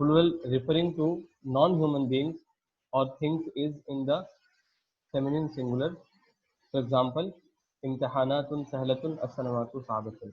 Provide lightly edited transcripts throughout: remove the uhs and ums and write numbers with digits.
plural referring to non-human beings or things is in the feminine singular. For example, imtihanatun sahlatun as-sanawatu sa'abatun.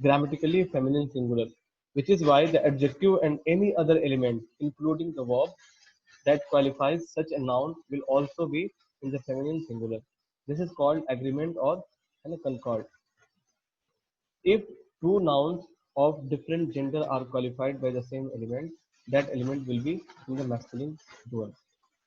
grammatically feminine singular, which is why the adjective and any other element, including the verb that qualifies such a noun, will also be in the feminine singular. This is called agreement or concord. If two nouns of different gender are qualified by the same element, that element will be in the masculine dual.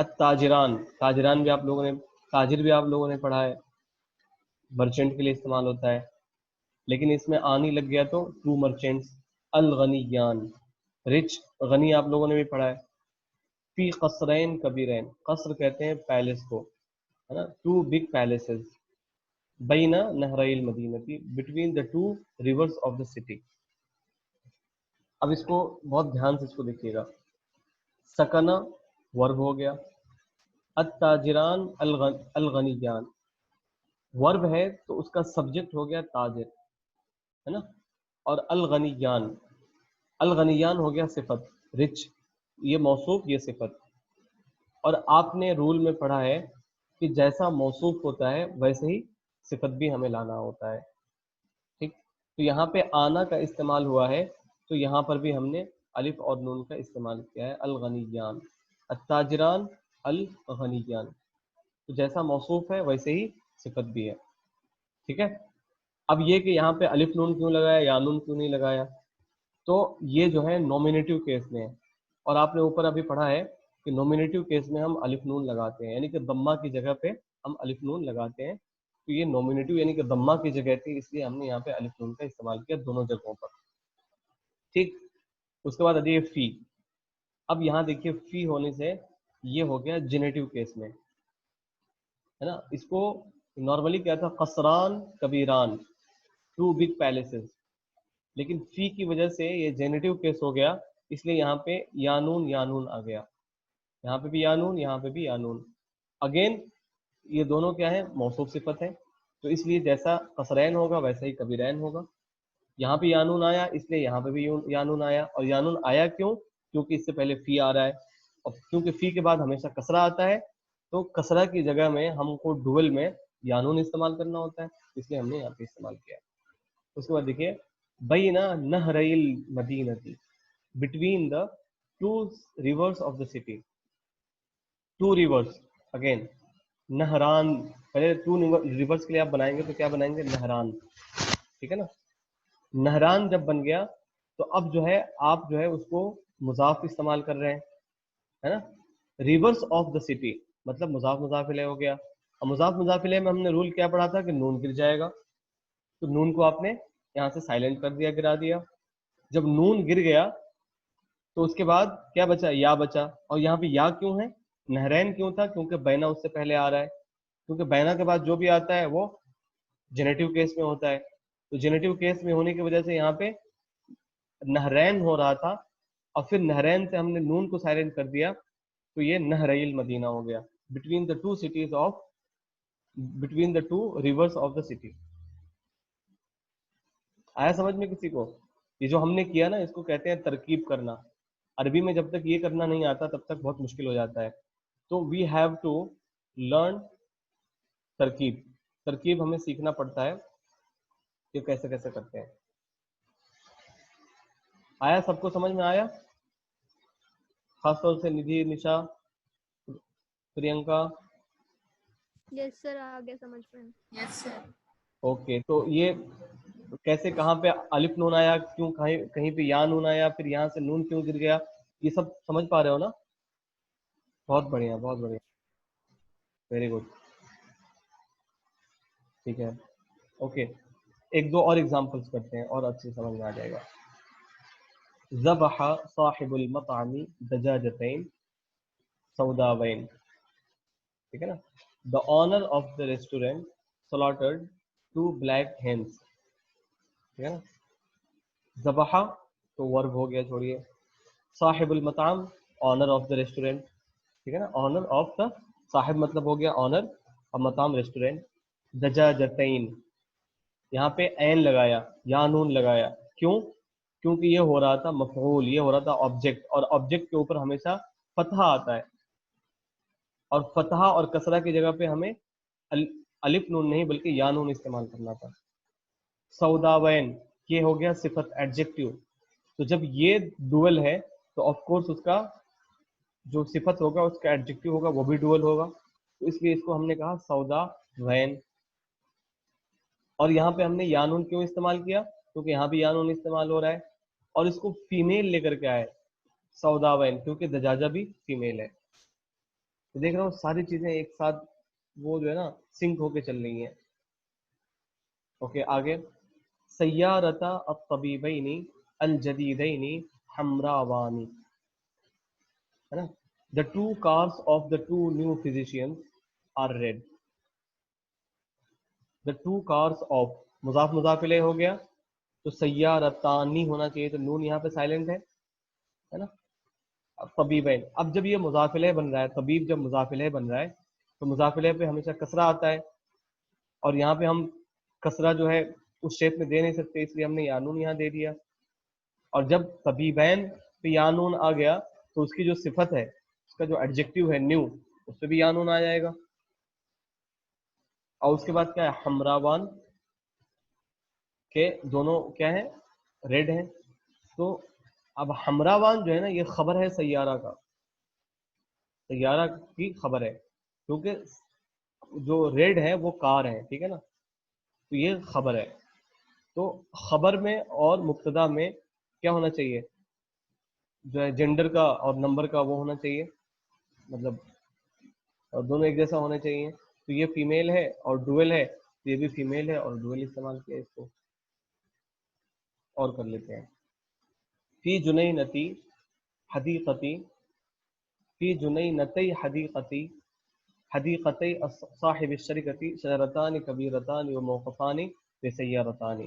التاجران، تاجران بھی آپ لوگوں نے، تاجر بھی آپ لوگوں نے پڑھا ہے، مرچنٹ کے لیے استعمال ہوتا ہے، لیکن اس میں آنی لگ گیا تو ٹو مرچنٹس. الغنیان، رچ، غنی آپ لوگوں نے بھی پڑھا ہے. فی قصرین کبیرین، قصر کہتے ہیں پیلس کو، ہے نا، ٹو بگ پیلسز. بین نہرئی المدینتی، between the two rivers of the city. اب اس کو بہت دھیان سے اس کو دیکھیے گا. سکنا ورب ہو گیا، التاجران الغنیان ورب ہے تو اس کا سبجیکٹ ہو گیا تاجر، ہے نا، اور الغنیان، الغنیان ہو گیا صفت، رچ یہ موصوف یہ صفت. اور آپ نے رول میں پڑھا ہے کہ جیسا موصوف ہوتا ہے ویسے ہی صفت بھی ہمیں لانا ہوتا ہے. ٹھیک، تو یہاں پہ آنا کا استعمال ہوا ہے تو یہاں پر بھی ہم نے الف اور نون کا استعمال کیا ہے، الغنیان، التاجران الغنیان. تو جیسا موصوف ہے ویسے ہی صفت بھی ہے. ٹھیک ہے، اب یہ کہ یہاں پہ الف نون کیوں لگایا یا نون کیوں نہیں لگایا، تو یہ جو ہے نومینیٹو کیس میں ہے. اور آپ نے اوپر ابھی پڑھا ہے کہ نومینیٹو کیس میں ہم الف نون لگاتے ہیں، یعنی کہ ضمہ کی جگہ پہ ہم الف نون لگاتے ہیں. تو یہ نومینیٹو یعنی کہ ضمہ کی جگہ تھی، اس لیے ہم نے یہاں پہ الف نون کا استعمال کیا دونوں جگہوں پر. ٹھیک، اس کے بعد آ جائیے فی. اب یہاں دیکھیے فی ہونے سے یہ ہو گیا جینیٹو کیس میں، ہے نا. اس کو نارملی کیا تھا، قصران کبیران، ٹو بگ پیلسز، لیکن فی کی وجہ سے یہ جینیٹو کیس ہو گیا، اس لیے یہاں پہ یانون یانون آ گیا. یہاں پہ بھی یانون، یہاں پہ بھی یانون. اگین یہ دونوں کیا ہے، موصوف صفت ہے، تو اس لیے جیسا قصرین ہوگا ویسا ہی کبیرین ہوگا. یہاں پہ یانون آیا اس لیے یہاں پہ بھی یانون آیا. اور یانون آیا کیوں، کیونکہ اس سے پہلے فی آ رہا ہے، اور کیونکہ فی کے بعد ہمیشہ کسرہ آتا ہے، تو کسرہ کی جگہ میں ہم کو ڈوئل میں یانون استعمال کرنا ہوتا ہے، اس لیے ہم نے یہاں پہ استعمال کیا. اس کے بعد دیکھیے بینا نہرئی المدینتی، between the two rivers of the city. Two rivers, again نہران، پہلے ٹو ریورس کے لیے آپ بنائیں گے تو کیا بنائیں گے، نہران. ٹھیک ہے نا، نہران جب بن گیا تو اب جو ہے آپ جو ہے اس کو مضاف استعمال کر رہے ہیں، ہے نا. ریورس آف دا سٹی مطلب مضاف مضاف الیہ ہو گیا. اور مضاف مضاف الیہ میں ہم نے رول کیا پڑھا تھا کہ نون گر جائے گا، تو نون کو آپ نے یہاں سے سائلنٹ کر دیا، گرا دیا. جب نون گر گیا تو اس کے بعد کیا بچا، یا بچا. اور یہاں پہ یا کیوں ہے، نہرین کیوں تھا، کیونکہ بینا اس سے پہلے آ رہا ہے، کیونکہ بینا کے بعد جو بھی آتا ہے وہ جینیٹو کیس میں ہوتا ہے. تو جینیٹو کیس میں ہونے کی وجہ سے یہاں پہ نہرین ہو رہا تھا، اور پھر نہرین سے ہم نے نون کو سائلنٹ کر دیا، تو یہ نہرئی المدینہ ہو گیا، between the to cities of, between the two rivers of the city. آیا سمجھ میں کسی کو؟ یہ جو ہم نے کیا نا اس کو کہتے ہیں ترکیب کرنا. عربی میں جب تک یہ کرنا نہیں آتا تب تک بہت مشکل ہو جاتا ہے. تو وی ہیو ٹو لرن ترکیب، ترکیب ہمیں سیکھنا پڑتا ہے کہ کیسے کیسے کرتے ہیں. آیا سب کو سمجھ میں آیا؟ خاص طور سے ندھی، نشا، پرینکا. یس سر، آگے سمجھ میں. یس سر. اوکے، تو یہ کیسے کہاں پہ الف نون آیا، کیوں کہیں پہ یا نون آیا، پھر یہاں سے نون کیوں گر گیا، یہ سب سمجھ پا رہے ہو نا؟ بہت بڑھیا بہت بڑھیا، ویری گڈ. ٹھیک ہے، اوکے. ایک دو اور ایگزامپلس کرتے ہیں اور اچھے سمجھ میں آ جائے گا. ذبح صاحب المطعم دجاجتین سوداوین. ٹھیک ہے نا، the owner of the restaurant slaughtered two black hens. ٹھیک ہے نا، ذبح تو ورب ہو گیا، چھوڑیے. صاحب المطعم آنر آف دا ریسٹورینٹ، ٹھیک ہے نا، آنر آف دا، صاحب مطلب ہو گیا آنر، اور مطعم ریسٹورینٹ. دجاجتین یہاں پہ عین لگایا، یا نون لگایا، کیوں؟ کیونکہ یہ ہو رہا تھا مفعول، یہ ہو رہا تھا آبجیکٹ، اور آبجیکٹ کے اوپر ہمیشہ فتحہ آتا ہے، اور فتحہ اور کسرہ کی جگہ پہ ہمیں الف نون نہیں بلکہ یا نون استعمال کرنا تھا. سوداوین یہ ہو گیا صفت، ایڈجیکٹیو. تو جب یہ ڈوئل ہے تو آف کورس اس کا جو صفت ہوگا اس کا ایڈجیکٹیو ہوگا وہ بھی ڈوئل ہوگا، تو اس لیے اس کو ہم نے کہا سودا وین. اور یہاں پہ ہم نے یانون کیوں استعمال کیا، کیونکہ یہاں بھی یانون استعمال ہو رہا ہے، اور اس کو فیمیل لے کر کے آئے سودا وین، کیونکہ دجاجہ بھی فیمیل ہے. تو دیکھ رہا ہوں ساری چیزیں ایک ساتھ وہ جو ہے نا سنک ہو کے چل رہی ہیں. اوکے آگے سیارتا الطبیبین الجدیدین حمراوانی ہے نا. The two cars of the two new physicians are red. The two cars of مضاف مضاف الیہ ہو گیا تو سیارتانی ہونا چاہیے تو نون یہاں پہ سائلنٹ ہے نا. اب طبیبین اب جب یہ مضاف الیہ بن رہا ہے طبیب جب مضاف الیہ بن رہا ہے تو مضاف الیہ پہ ہمیشہ کسرہ آتا ہے اور یہاں پہ ہم کسرہ جو ہے اس شیپ میں دے نہیں سکتے اس لیے ہم نے یا نون یہاں دے دیا. اور جب طبیبین پہ یا نون آ گیا تو اس کی جو صفت ہے اس کا جو ایڈجیکٹیو ہے نیو اس پہ بھی یا نون آ جائے گا. اور اس کے بعد کیا ہے حمراوان کہ دونوں کیا ہیں ریڈ ہیں. تو اب حمراوان جو ہے نا یہ خبر ہے سیارہ کا سیارہ کی خبر ہے کیونکہ جو ریڈ ہے وہ کار ہے ٹھیک ہے نا. تو یہ خبر ہے تو خبر میں اور مبتدا میں کیا ہونا چاہیے جو ہے جینڈر کا اور نمبر کا وہ ہونا چاہیے مطلب دونوں ایک جیسا ہونے چاہیے. تو یہ فیمیل ہے اور ڈویل ہے تو یہ بھی فیمیل ہے اور ڈویل استعمال کیا اس کو اور کر لیتے ہیں. فی جنینتی حدیقتی فی جنینتی حدیقتی حدیقتی صاحب الشرکتی شجرتان کبیرتان و موقفان لسیارتان.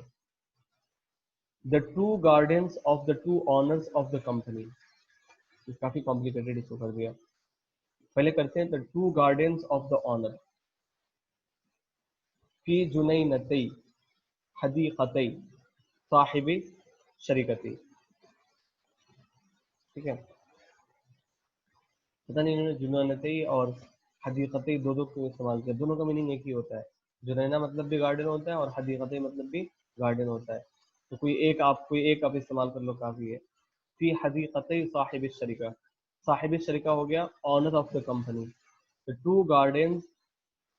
The two gardens of the two owners of the company. کافی کمپلیکیٹڈ اس کو کر دیا. پہلے کرتے ہیں the two gardens of the owner. فی جنینتی حدیقتی صاحب شریکتی. ٹھیک ہے پتہ نہیں انہوں نے جنینتی اور حدیقتی دو کو استعمال کیا. دونوں کا میننگ ایک ہی ہوتا ہے. جنینا مطلب بھی گارڈن ہوتا ہے اور حدیقتی مطلب بھی گارڈن ہوتا ہے. تو کوئی ایک آپ استعمال کر لو کافی ہے. فی حدیقتی صاحب الشریکہ صاحب الشریکہ ہو گیا owner of the company. the two gardens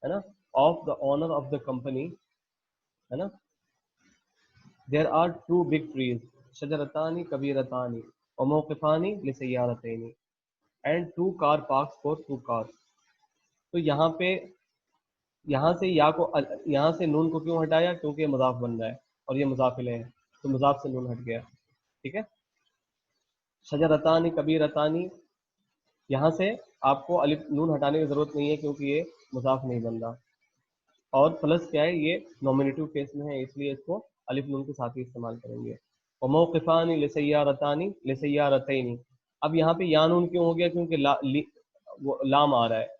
ہے نا of the owner of the company ہے نا. there are two big trees شجرتان کبیرتان وموقفان لسیارتین and two car parks for two cars. تو یہاں سے یا کو یہاں سے نون کو کیوں ہٹایا کیونکہ یہ مضاف بن رہا ہے اور یہ مضاف الیہ ہے تو مضاف سے نون ہٹ گیا. ٹھیک ہے شجرتان کبیرتان یہاں سے آپ کو الف نون ہٹانے کی ضرورت نہیں ہے کیونکہ یہ مضاف نہیں بن رہا. اور پلس کیا ہے یہ نومینیٹو کیس میں ہے اس لیے اس کو الف نون کے ساتھ ہی استعمال کریں گے. وموقفان لسیارتان لسیارتین. اب یہاں پہ یا نون کیوں ہو گیا کیونکہ لام آ رہا ہے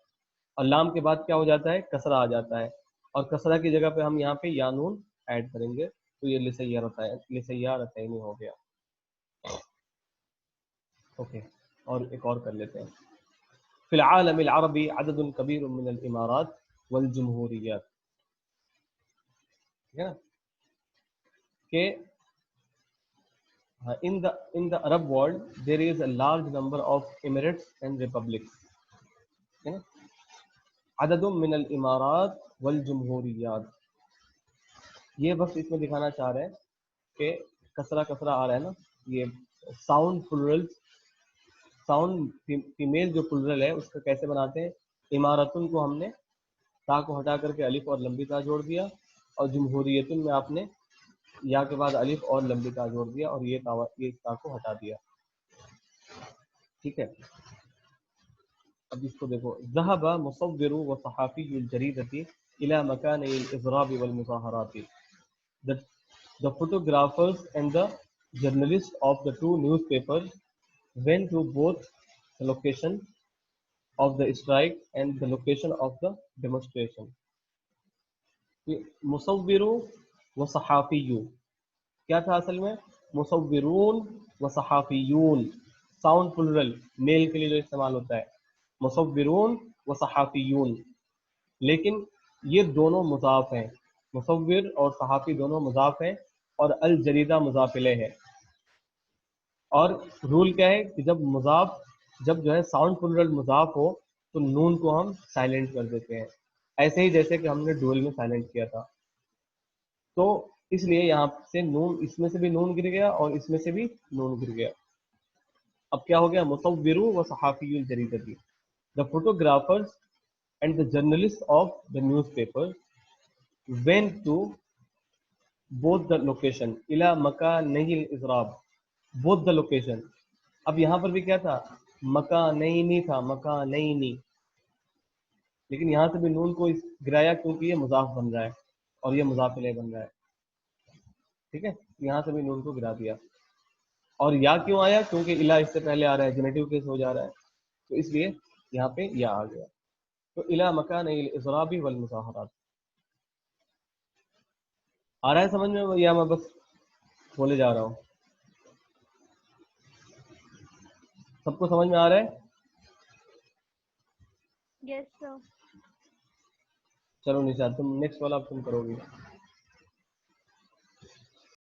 اور لام کے بعد کیا ہو جاتا ہے کسرہ آ جاتا ہے اور کسرہ کی جگہ پہ ہم یہاں پہ یا نون ایڈ کریں گے تو یہ لسیارتین ہو گیا. اوکے اور ایک اور کر لیتے ہیں. فی العالم العربی عدد کبیر من الامارات والجمہوریات. ٹھیک ہے نا کہ in the Arab world there is a large number of emirates and republics. ٹھیک ہے نا عدد من الامارات والجمہوریات. یہ بس اس میں دکھانا چاہ رہے ہیں کہ کسرہ آ رہا ہے نا یہ ساؤنڈ پلورل ساؤنڈ فیمیل جو پلورل ہے اس کا کیسے بناتے ہیں. امارتن کو ہم نے تا کو ہٹا کر کے الف اور لمبی تا جوڑ دیا اور جمہوریتن میں آپ نے یا کے بعد الف اور لمبی تا جوڑ دیا اور یہ تا کو ہٹا دیا. ٹھیک ہے اب اس کو دیکھو. ذهب مصور وصحافی الجریدۃ الى مکان الاضراب والمظاہرات. The photographers and the journalists of the two newspapers went to both the location of the strike and the location of the demonstration. مصور و صحافی کیا تھا اصل میں مصورون و صحافیون ساؤنڈ پلورل میل کے لیے جو استعمال ہوتا ہے مصورون و صحافیون. لیکن یہ دونوں مضاف ہیں مصور اور صحافی دونوں مضاف ہیں اور الجریدہ مضاف الیہ ہے. اور رول کیا ہے کہ جب جو ہے ساؤنڈ پلورل مضاف ہو تو نون کو ہم سائلنٹ کر دیتے ہیں ایسے ہی جیسے کہ ہم نے ڈویل میں سائلنٹ کیا تھا. تو اس لیے یہاں سے نون اس میں سے بھی نون گر گیا اور اس میں سے بھی نون گر گیا. اب کیا ہو گیا مصور و صحافی الجریدۃ. The photographers and the journalists of the newspaper went to both the location. إلى مكاني الإضراب. Both the location. اب یہاں پر بھی کیا تھا؟ مکانینی تھا، مکانینی، لیکن یہاں سے بھی نون کو گرایا کیونکہ یہ مضاف بن رہا ہے اور یہ مضاف الیہ بن رہا ہے. ٹھیک ہے، یہاں سے بھی نون کو گرا دیا. اور یا کیوں آیا؟ کیونکہ الا اس سے پہلے آ رہا ہے، جنریٹو کیس ہو جا رہا ہے، تو اس لیے یہاں پہ یا آ گیا. تو الا مکان الاضراب والمظاہرات. آ رہا ہے سمجھ میں یا میں بس بولے جا رہا ہوں؟ سب کو سمجھ میں آ رہا ہے؟ یس سر. چلو نشا تم نیکسٹ والا تم کرو گی.